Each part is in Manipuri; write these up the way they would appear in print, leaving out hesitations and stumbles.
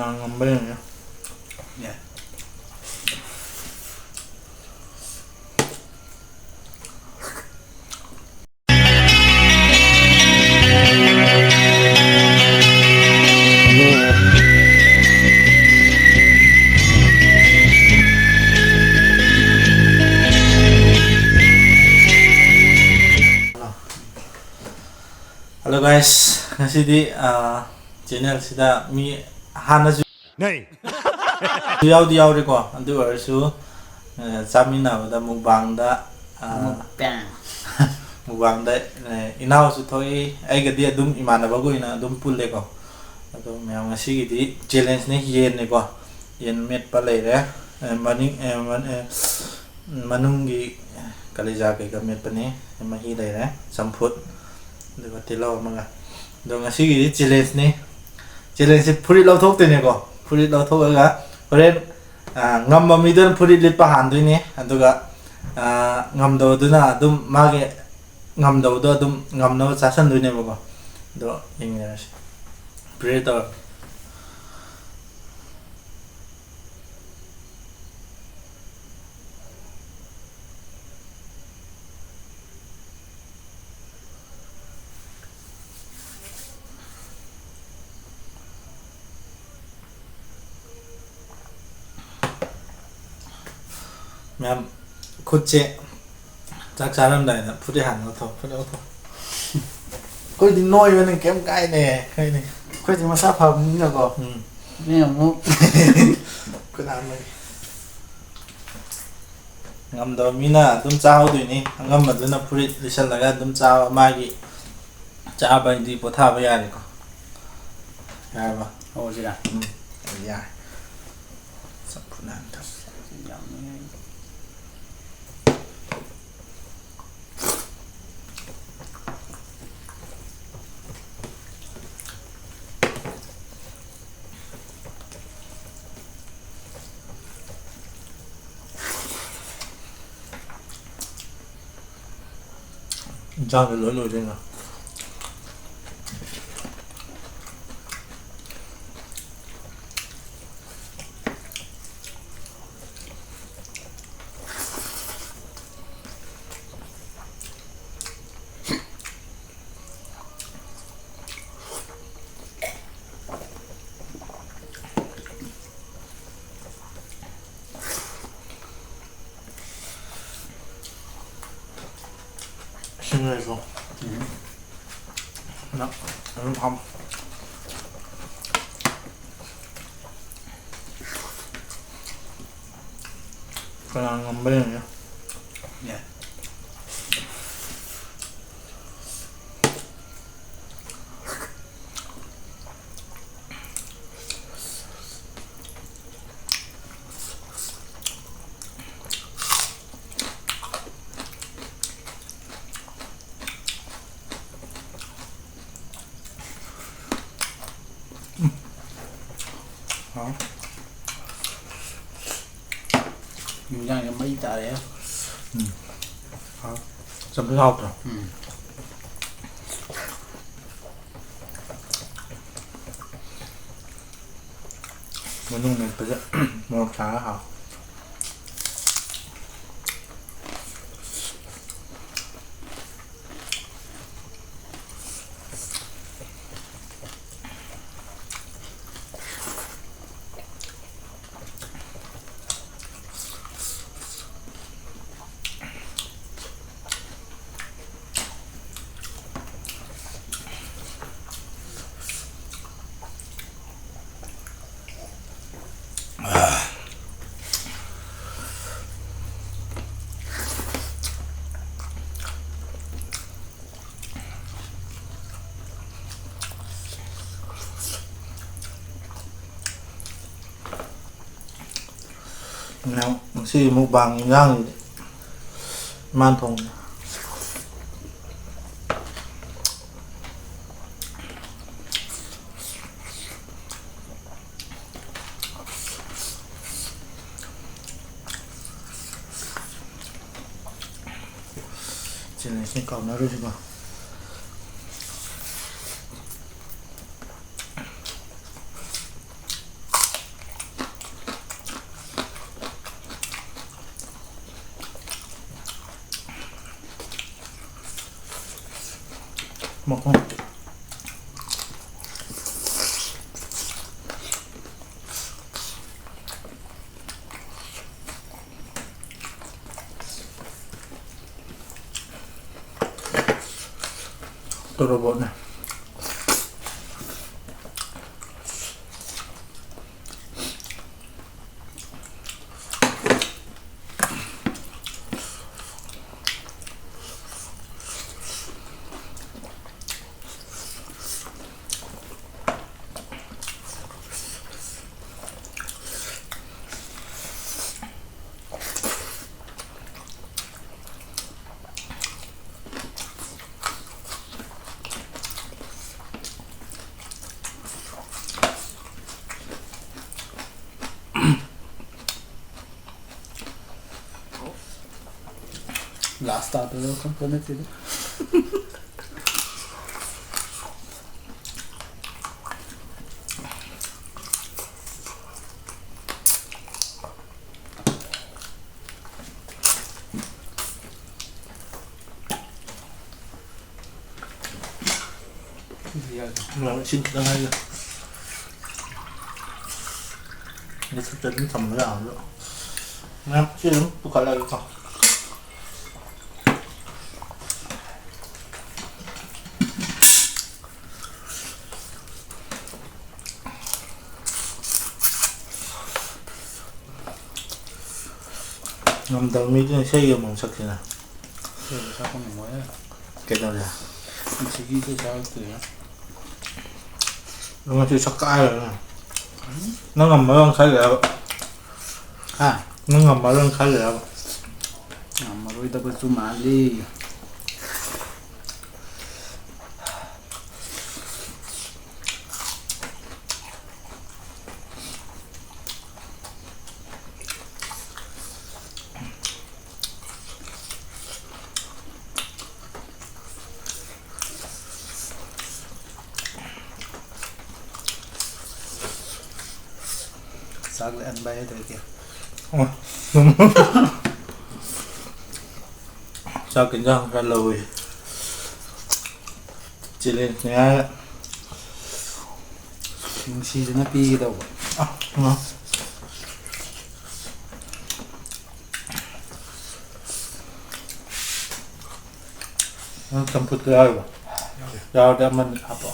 ngambek ya. Halo guys, ngasih di channel sida mi hana ju yaw di ko andu arsu chamina da mukbang da mukbang da inaw su thoi ai ga di adum imana ba go ina adum pulle ko ado myam ngasi gi di challenge ne yen ne ko yen met pa le re manung gi kalija ke ga met pa ne ma hi le re samput ꯗꯨꯒ ꯇꯤꯜꯍꯧ ꯑꯃꯒ ꯑꯗꯣ ꯉꯁꯤꯒꯤꯗꯤ ꯆꯦꯂꯦꯟꯖꯁꯤ ꯐꯨꯔꯤꯠ ꯂꯧꯊꯣꯛꯇꯣꯏꯅꯦꯀꯣ ꯐꯨꯔꯤꯠ ꯂꯧꯊꯣꯛꯑꯒ ꯍꯣꯔꯦꯟ ꯉꯝꯕ ꯃꯤꯗꯨꯅ ꯐꯨꯔꯤꯠ ꯂꯤꯠꯄ ꯍꯥꯟꯗꯣꯏꯅꯦ ꯑꯗꯨꯒ ꯉꯝꯗꯕꯗꯨꯅ ꯑꯗꯨꯝ ꯃꯥꯒꯤ ꯉꯝꯗꯕꯗꯣ ꯑꯗꯨꯝ ꯉꯝꯅꯕ ꯆꯥꯁꯟꯗꯣꯏꯅꯦꯕꯀꯣ ꯑꯗꯣ ꯌꯦꯡꯅꯔꯁꯤ ꯄ꯭ꯔꯦ ꯇꯧꯔ ꯃꯌꯥꯝ ꯈꯨꯠꯁꯦ ꯆꯥꯛ ꯆꯥꯔꯝꯗꯥꯏꯗ ꯐꯨꯔꯤꯠ ꯍꯥꯟꯅ ꯂꯧꯊꯣꯛ ꯑꯩꯈꯣꯏꯗꯤ ꯅꯣꯏꯕꯅ ꯀꯩꯝ ꯀꯥꯏꯅꯦ ꯑꯩꯈꯣꯏꯗꯤ ꯃꯁꯥ ꯐꯕꯅꯤꯅꯀꯣ ꯃꯤ ꯑꯃꯨꯛ ꯉꯝꯗꯕ ꯃꯤꯅ ꯑꯗꯨꯝ ꯆꯥꯍꯧꯗꯣꯏꯅꯤ ꯑꯉꯝꯕꯗꯨꯅ ꯐꯨꯔꯤꯠ ꯂꯤꯁꯜꯂꯒ ꯑꯗꯨꯝ ꯆꯥꯕ ꯃꯥꯒꯤ ꯆꯥꯕꯗꯤ ꯄꯣꯊꯥꯕ ꯌꯥꯔꯦꯀꯣ ꯌꯥꯔꯕ ꯍꯧꯔꯁꯤꯔꯥ ꯌꯥꯔꯦ ꯆꯝꯐꯨꯠ ꯍꯥꯟꯅ 인자를 넣어야 되나? 신기해서 나 오늘 밤 그냥 ngambek ya. Yang mấy ta đấy. Chấm cái hộp rồi. Muốn dùng này bây giờ một khá hả? Nào, xì một bằng ngang man thùng chỉ là xin cổng nó rồi chứ mà 먹고 들어보네. Last starter kan på net side. Mà xin cái hay rồi. Ini sudah sama ya. Nah, sih buka lagi kok. Ngâm tàu mi cái xây mong sắc thế nào? Sao không nói à? Cái nào vậy? Chỉ ghi cái sao từ á. Nó chưa sắc cay rồi nè. Nó ngầm ở bên khai lệ. À, nó ngầm ở bên khai lệ. mà rồi ta có mà đi. Sao lại ăn bay thế kìa? Đúng. Sao kính răng ra lồi. Chỉ lên nghe. Yung season na pi daw. Nó. Nó cầm phút ra rồi. Ra để mình hấp vào.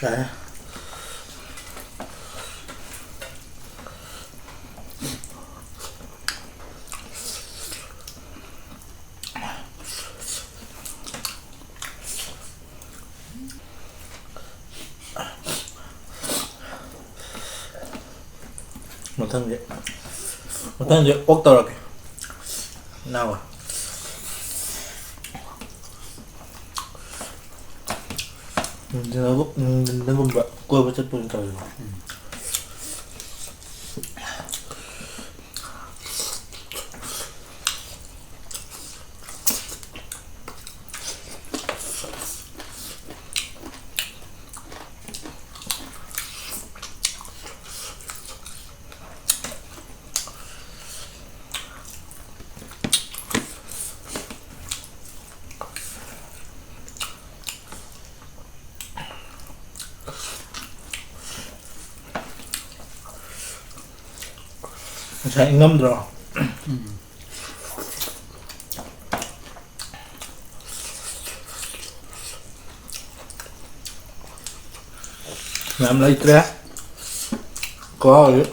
Đấy. Một thân gì ốc tao rồi nào à nó cũng vậy quên với chất bùn trời sẽ ngâm rồi. Làm lấy tre có rồi.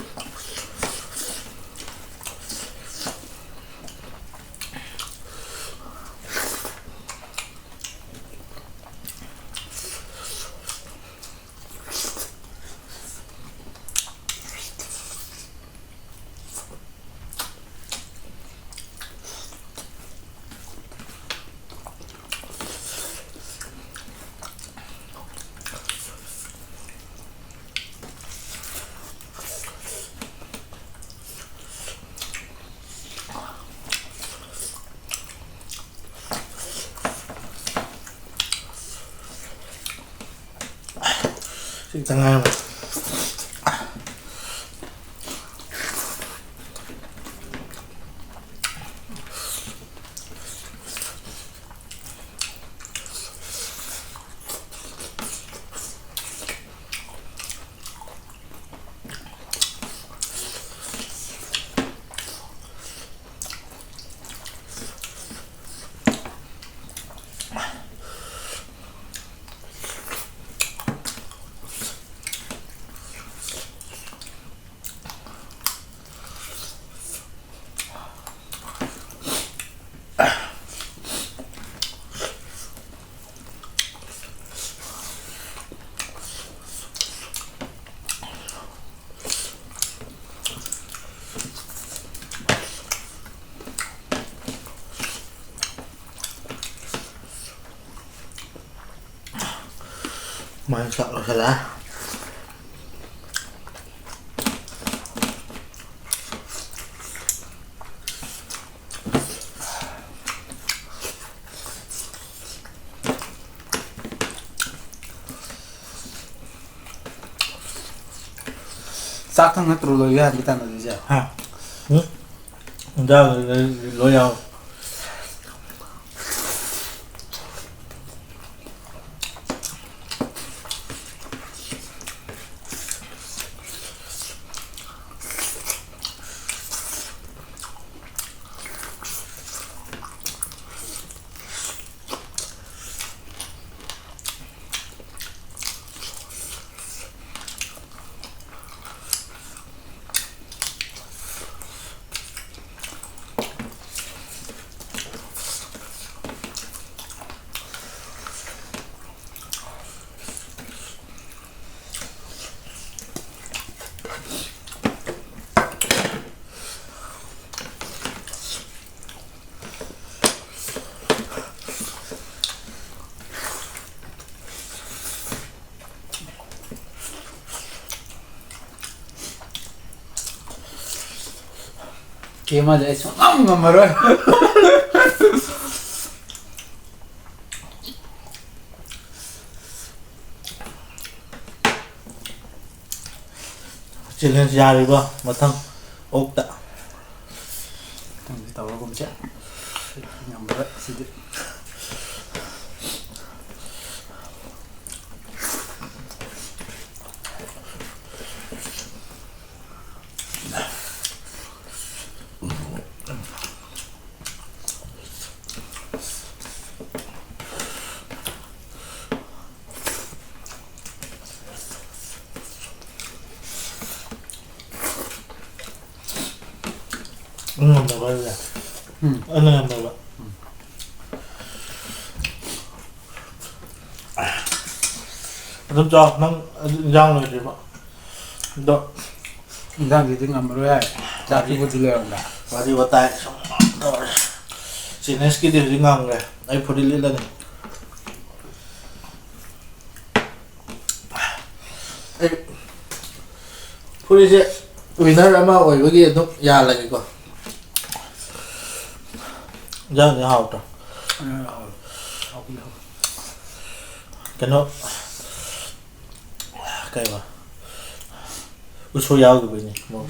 จังไงมันมันสักแล้วละซักทั้งนั้นตัวเลยที่ตั้งเลยจ้ะ ฮะđó lối nhau kia mà để xuống ong mà rồi chỉ lên ra được không mà thằng ốc tạ thằng cái tàu nó cũng chết nhầm rồi xin được mà bây giờ anh em mà vậy giúp cho nó rau này thì mà đó đang thì ngầm rồi chả thì có gì làm cả và đi vào tay rồi chỉ nên cái điều gì ngon này ấy phụ đi lên đây ấy phụ đi chứ vì nó đã mà ổi với kia lúc già là cái quoi giờ thì học rồi cái nó cái mà u số giáo cái này một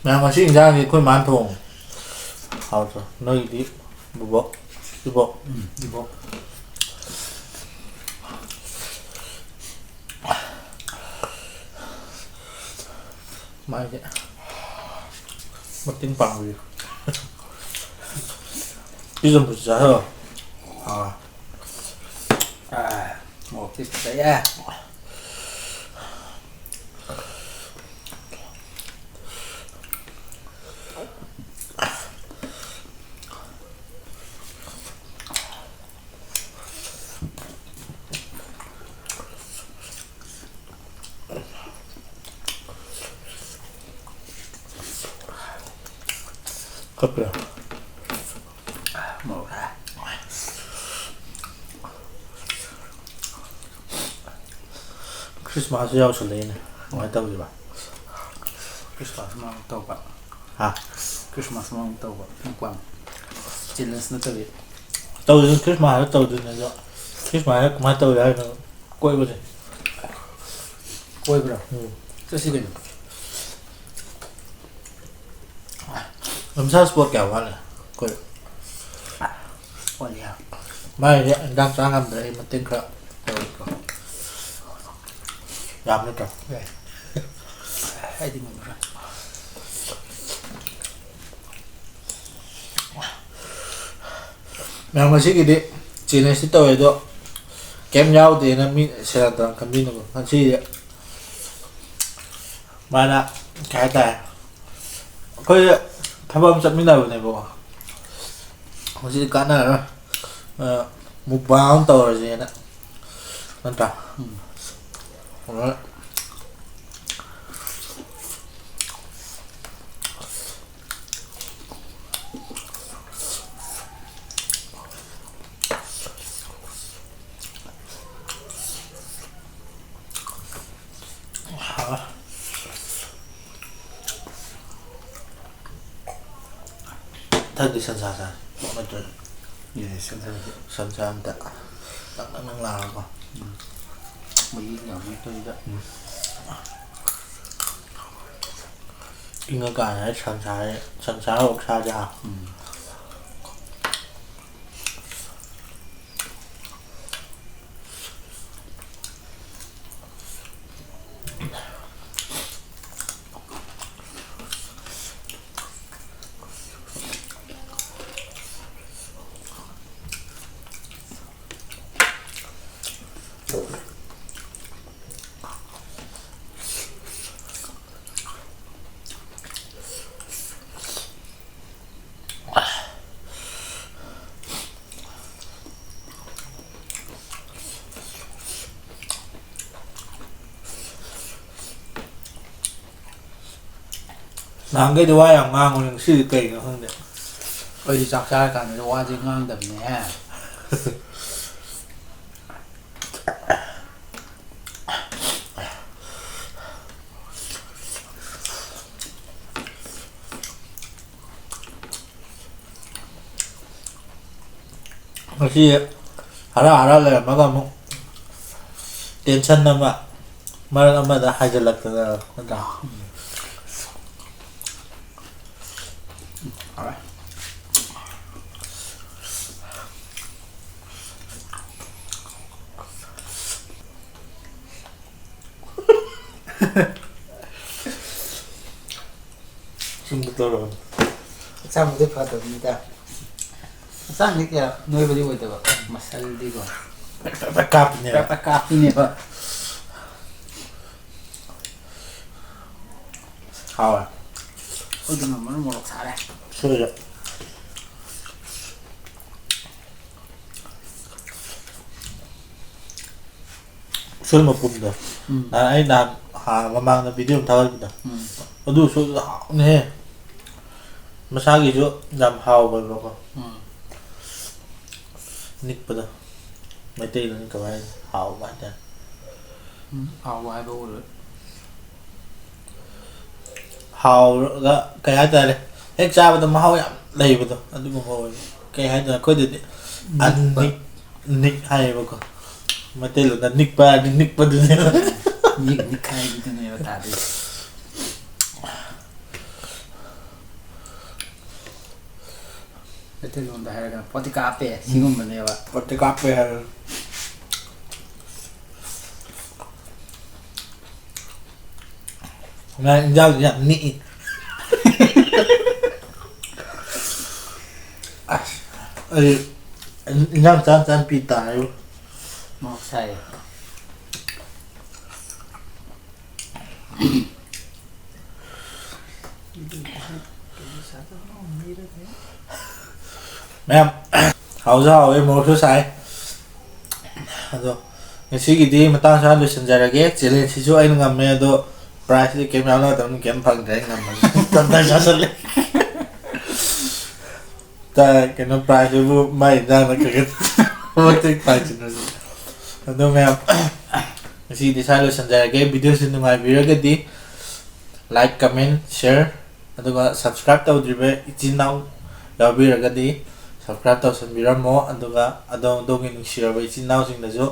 sao mà xin ra thì khôi mán thùng học rồi nơi đi bộ đi bộ mai vậy mất tiếng bằng gì bây giờ một giờ rồi một cái đấy à cấp rồi một hả Christmas giao xử lý này ngoài tàu gì bạn Christmas mang tàu bạn hả Christmas mang tàu bạn không quan chỉ là nó tới ꯇꯧꯗꯨꯅ ꯈ꯭ꯔꯤꯁꯃꯥꯁꯇ ꯇꯧꯗꯣꯏꯅꯦ ꯑꯗꯣ ꯈ꯭ꯔꯤꯁꯃꯥꯁꯇ ꯀꯃꯥꯏꯅ ꯇꯧꯋꯤ ꯍꯥꯏꯅꯣ ꯀꯣꯏꯕꯁꯦ ꯀꯣꯏꯕ꯭ꯔꯣ ꯆꯠꯁꯤ ꯀꯩꯅꯣ ꯂꯝꯁꯥ ꯁ꯭ꯄꯣꯠ ꯀꯌꯥ ꯋꯥꯠꯂꯦ ꯀꯣꯏ ꯋꯥꯠꯂꯤ ꯍꯥꯏ ꯃꯥꯒꯤꯗꯤ ꯏꯟꯖꯥꯡ ꯆꯥ ꯉꯝꯗ꯭ꯔꯦ ꯑꯩ ꯃꯇꯦꯡ ꯈꯔ ꯇꯧꯔꯛꯀꯣ ꯌꯥꯝ ꯅꯠꯇ꯭ꯔꯣ ꯌꯥꯏ ꯑꯩꯗꯤ ꯉꯝꯃꯔꯣꯏ ꯃꯌꯥꯝ ꯉꯁꯤꯒꯤꯗꯤ ꯆꯦꯂꯦꯟꯖꯇꯤ ꯇꯧꯋꯦ ꯑꯗꯣ ꯀꯩꯝ ꯌꯥꯎꯗꯦꯅ ꯃꯤ ꯁꯦꯔꯥꯟ ꯇꯨꯔꯥꯟ ꯈꯟꯕꯤꯅꯨꯀꯣ ꯉꯁꯤꯗꯤ ꯃꯥꯅ ꯀꯩ ꯍꯥꯏꯇꯥꯔꯦ ꯑꯩꯈꯣꯏ ꯊꯕꯛ ꯑꯃ ꯆꯠꯃꯤꯟꯅꯕꯅꯦꯕꯀꯣ ꯍꯧꯖꯤꯛꯇꯤ ꯀꯥꯟꯅꯔꯔꯣꯏ ꯃꯨꯛꯕꯥꯡ ꯑꯃ ꯇꯧꯔꯁꯦꯅ ꯅꯠꯇ꯭ꯔꯥ ꯊꯛꯇꯤ ꯁꯟꯁꯥ ꯆꯥꯁꯦ ꯅꯠꯇ꯭ꯔꯁꯨ ꯌꯥꯏ ꯁꯟꯁꯥꯁꯦ ꯁꯟꯁꯥ ꯑꯝꯇ ꯅꯪ ꯂꯥꯛꯑꯒꯀꯣ ꯃꯍꯤ ꯌꯥꯝꯃꯛꯇꯣꯏꯗ ꯏꯪꯉꯀꯥꯟꯗ ꯁꯟꯁꯥꯒ ꯑꯣꯛꯁꯥꯁꯦ ꯅꯍꯥꯟꯈꯩꯗꯤ ꯋꯥ ꯌꯥꯝ ꯉꯥꯡꯕꯅꯤ ꯉꯁꯤꯗꯤ ꯀꯩꯒꯤꯅꯣ ꯈꯪꯗꯦ ꯑꯩꯗꯤ ꯆꯥꯛ ꯆꯥꯔꯀꯥꯟꯗ ꯋꯥꯁꯦ ꯉꯥꯡꯗꯕꯅꯦꯍꯦ ꯉꯁꯤ ꯍꯔꯥ ꯂꯩꯔꯝꯃꯒ ꯑꯃꯨꯛ ꯇꯦꯟꯁꯟ ꯑꯃ ꯃꯔꯛ ꯑꯃꯗ ꯍꯥꯏꯖꯤꯜꯂꯛꯇꯅ ꯅꯠꯇ꯭ꯔꯥ ꯁꯨꯝꯗ ꯇꯧꯔꯕꯅꯤ ꯍꯛꯆꯥꯡꯕꯨꯗꯤ ꯐꯗꯕꯅꯤꯗ ꯍꯛꯆꯥꯡꯗꯤ ꯀꯌꯥ ꯅꯣꯏꯕꯗꯤ ꯑꯣꯏꯗꯕ ꯃꯁꯜꯗꯤꯀꯣ ꯀꯥꯞꯄꯤꯅꯦꯕ ꯀꯥꯞꯄꯤꯅꯦꯕ ꯍꯥꯎꯋꯦ ꯑꯩꯗꯤ ꯉꯝꯃꯔꯣꯏ ꯃꯣꯔꯣꯛ ꯁꯥꯔꯦ ꯁꯣꯏꯔꯦ ꯎꯁꯣꯏ ꯃꯄꯨꯝꯗꯣ ꯑꯩ ꯅꯍꯥꯟ ꯃꯃꯥꯡꯗ ꯚꯤꯗꯤꯑꯣ ꯑꯃ ꯊꯥꯒꯠꯄꯗꯣ ꯑꯗꯨ ꯎꯁꯣꯏꯗꯨ ꯍꯥꯎꯕꯅꯦꯍꯦ ꯃꯁꯥꯒꯤꯁꯨ ꯌꯥꯝ ꯍꯥꯎꯕꯅꯦꯕꯀꯣ ꯅꯤꯛꯄꯗꯣ ꯃꯩꯇꯩꯂꯣꯟ ꯀꯃꯥꯏ ꯍꯥꯏꯅꯤ ꯍꯥꯎꯕ ꯍꯥꯏꯇꯥꯔꯦ ꯍꯥꯎꯕ ꯍꯥꯏꯕ ꯑꯣꯏꯔꯣꯏ ꯍꯥꯎꯔꯒ ꯀꯩ ꯍꯥꯏꯇꯥꯔꯦ ꯍꯦꯛ ꯆꯥꯕꯗ ꯃꯍꯥꯎ ꯌꯥꯝ ꯂꯩꯕꯗꯣ ꯑꯗꯨꯒꯨꯝꯕ ꯑꯣꯏꯕ ꯀꯩ ꯍꯥꯏꯗꯣꯏꯅꯣ ꯑꯩꯈꯣꯏꯗꯗꯤ ꯅꯤꯛ ꯍꯥꯏꯌꯦꯕꯀꯣ ꯃꯩꯇꯩꯂꯣꯟꯗ ꯅꯤꯛꯄ ꯍꯥꯏꯔꯗꯤ ꯅꯤꯛꯄꯗꯨꯅꯦꯕ ꯅꯤꯛꯈꯥꯏꯕꯤꯗꯨꯅꯦꯕ ꯇꯥꯗꯣꯏꯁꯦ ꯃꯩꯇꯩꯂꯣꯟꯗ ꯍꯥꯏꯔꯒꯅ ꯄꯣꯠꯇꯤ ꯀꯥꯞꯄꯦ ꯁꯤꯒꯨꯝꯕꯅꯦꯕ ꯄꯣꯠꯇꯤ ꯀꯥꯞꯄꯦ ꯍꯥꯏꯔ ꯉꯥ ꯏꯟꯖꯥꯡꯁꯨ ꯌꯥꯝ ꯅꯤꯛꯏ ꯑꯁ ꯑꯩ ꯏꯟꯖꯥꯡ ꯆꯥꯟ ꯄꯤ ꯇꯥꯔꯦꯕꯨ ꯃꯣꯔꯣꯛ ꯁꯥꯏ ꯃꯌꯥꯝ ꯍꯥꯎꯁꯨ ꯍꯥꯎꯋꯦ ꯃꯣꯔꯣꯛꯁꯨ ꯁꯥꯏ ꯑꯗꯣ ꯉꯁꯤꯒꯤꯗꯤ ꯃꯇꯥꯡ ꯆꯥꯅ ꯂꯣꯏꯁꯤꯟꯖꯔꯒꯦ ꯆꯦꯂꯦꯟꯖꯁꯤꯁꯨ ꯑꯩꯅ ꯉꯝꯃꯦ ꯑꯗꯣ ꯄ꯭ꯔꯥꯏꯖꯇꯤ ꯀꯩꯝ ꯌꯥꯎꯅꯗꯕꯅꯤ ꯀꯩꯝ ꯐꯪꯗ꯭ꯔꯦ ꯑꯩ ꯉꯝꯃꯒ ꯇꯞꯇꯥꯏ ꯆꯥꯁꯤꯜꯂꯦ ꯀꯩꯅꯣ ꯄ꯭ꯔꯥꯏꯖꯇꯨꯕꯨ ꯃꯥꯏ ꯏꯟꯖꯥꯡꯅ ꯀꯩꯀꯩ ꯄ꯭ꯔꯥꯏꯖ ꯑꯗꯣ ꯃꯌꯥꯝ ꯉꯁꯤꯒꯤꯗꯤ ꯁ꯭ꯋꯥꯏ ꯂꯣꯏꯁꯤꯟꯖꯔꯒꯦ ꯚꯤꯗꯤꯑꯣꯁꯤ ꯅꯨꯡꯉꯥꯏꯕꯤꯔꯒꯗꯤ ꯂꯥꯏꯛ ꯀꯃꯦꯟ ꯁꯤꯌꯔ ꯑꯗꯨꯒ ꯁꯕꯁꯀ꯭ꯔꯥꯏꯕ ꯇꯧꯗ꯭ꯔꯤꯕ ꯏꯆꯤꯟ ꯏꯅꯥꯎ ꯌꯥꯎꯕꯤꯔꯒꯗꯤ subscribe ꯇꯧꯁꯟꯕꯤꯔꯝꯃꯣ ꯑꯗꯨꯒ ꯑꯗꯣꯝꯒꯤ ꯅꯨꯡꯁꯤꯔꯕ ꯏꯆꯤꯟ ꯏꯅꯥꯎꯁꯤꯡꯗꯁꯨ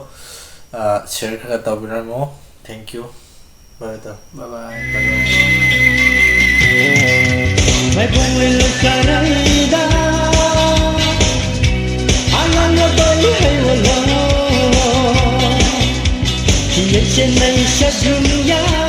ꯁꯤꯌꯔ ꯈꯔ ꯇꯧꯕꯤꯔꯝꯃꯣ thank you bye Bye bye. Mai bông lên lục cà rây đa anh ăn nó tới hay là lo thì trên này sẽ dừng ya